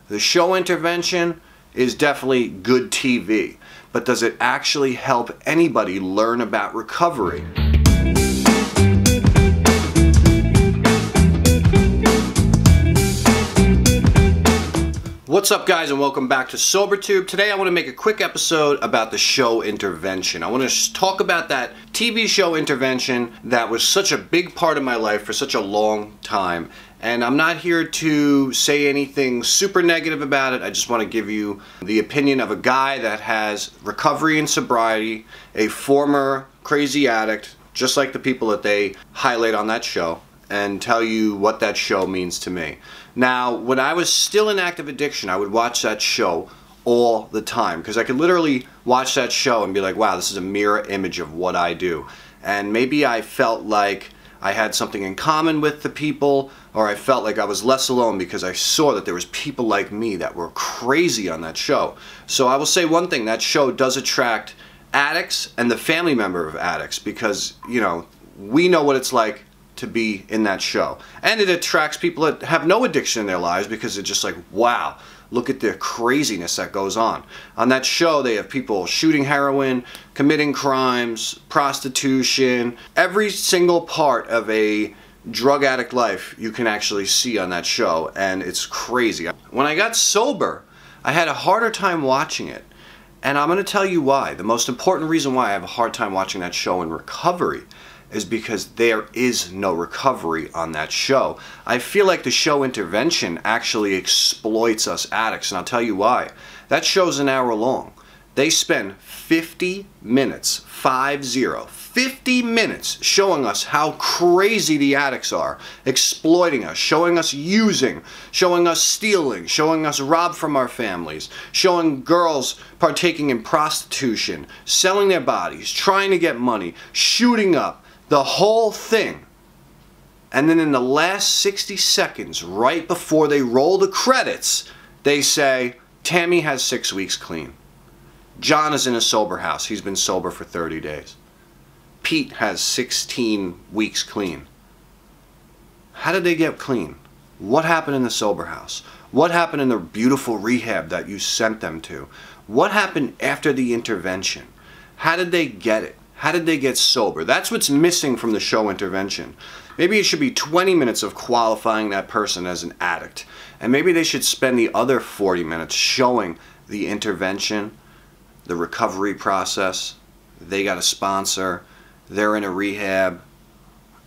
The show Intervention is definitely good TV, but does it actually help anybody learn about recovery? What's up, guys, and welcome back to SoberTube. Today I want to make a quick episode about the show Intervention. I want to talk about that TV show Intervention that was such a big part of my life for such a long time. And I'm not here to say anything super negative about it. I just want to give you the opinion of a guy that has recovery and sobriety, a former crazy addict, just like the people that they highlight on that show, and tell you what that show means to me. Now, when I was still in active addiction, I would watch that show all the time because I could literally watch that show and be like, wow, this is a mirror image of what I do. And maybe I felt like I had something in common with the people, or I felt like I was less alone because I saw that there was people like me that were crazy on that show. So I will say one thing, that show does attract addicts and the family member of addicts because, you know, we know what it's like to be in that show. And it attracts people that have no addiction in their lives because it's just like, wow, look at the craziness that goes on. On that show, they have people shooting heroin, committing crimes, prostitution. Every single part of a drug addict life you can actually see on that show, and it's crazy. When I got sober, I had a harder time watching it. And I'm going to tell you why. The most important reason why I have a hard time watching that show in recovery is because there is no recovery on that show. I feel like the show Intervention actually exploits us addicts, and I'll tell you why. That show's an hour long. They spend 50 minutes, 50 minutes showing us how crazy the addicts are, exploiting us, showing us using, showing us stealing, showing us rob from our families, showing girls partaking in prostitution, selling their bodies, trying to get money, shooting up, the whole thing. And then in the last 60 seconds, right before they roll the credits, they say, Tammy has 6 weeks clean. John is in a sober house. He's been sober for 30 days. Pete has 16 weeks clean. How did they get clean? What happened in the sober house? What happened in the beautiful rehab that you sent them to? What happened after the intervention? How did they get it? How did they get sober? That's what's missing from the show Intervention. Maybe it should be 20 minutes of qualifying that person as an addict. And maybe they should spend the other 40 minutes showing the intervention, the recovery process, they got a sponsor, they're in a rehab,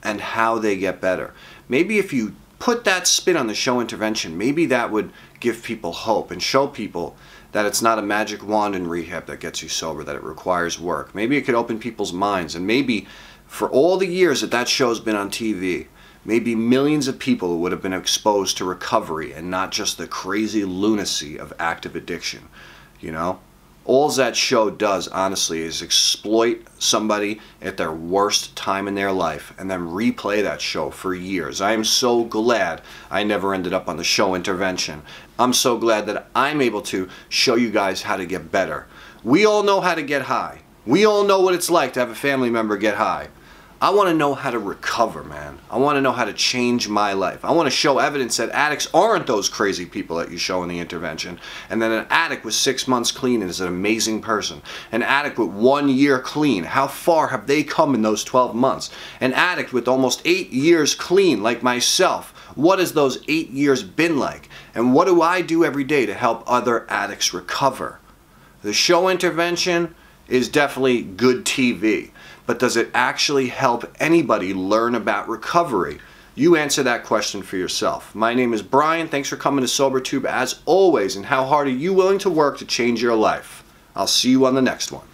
and how they get better. Maybe if you put that spin on the show Intervention, maybe that would give people hope and show people that it's not a magic wand in rehab that gets you sober, that it requires work. Maybe it could open people's minds, and maybe for all the years that that show's been on TV, maybe millions of people would have been exposed to recovery and not just the crazy lunacy of active addiction, you know? All that show does, honestly, is exploit somebody at their worst time in their life and then replay that show for years. I am so glad I never ended up on the show Intervention. I'm so glad that I'm able to show you guys how to get better. We all know how to get high. We all know what it's like to have a family member get high. I want to know how to recover, man. I want to know how to change my life. I want to show evidence that addicts aren't those crazy people that you show in the Intervention, and that an addict with 6 months clean is an amazing person. An addict with 1 year clean, how far have they come in those 12 months? An addict with almost 8 years clean, like myself, what has those 8 years been like? And what do I do every day to help other addicts recover? The show Intervention is definitely good TV. But does it actually help anybody learn about recovery? You answer that question for yourself. My name is Brian. Thanks for coming to SoberTube as always. And how hard are you willing to work to change your life? I'll see you on the next one.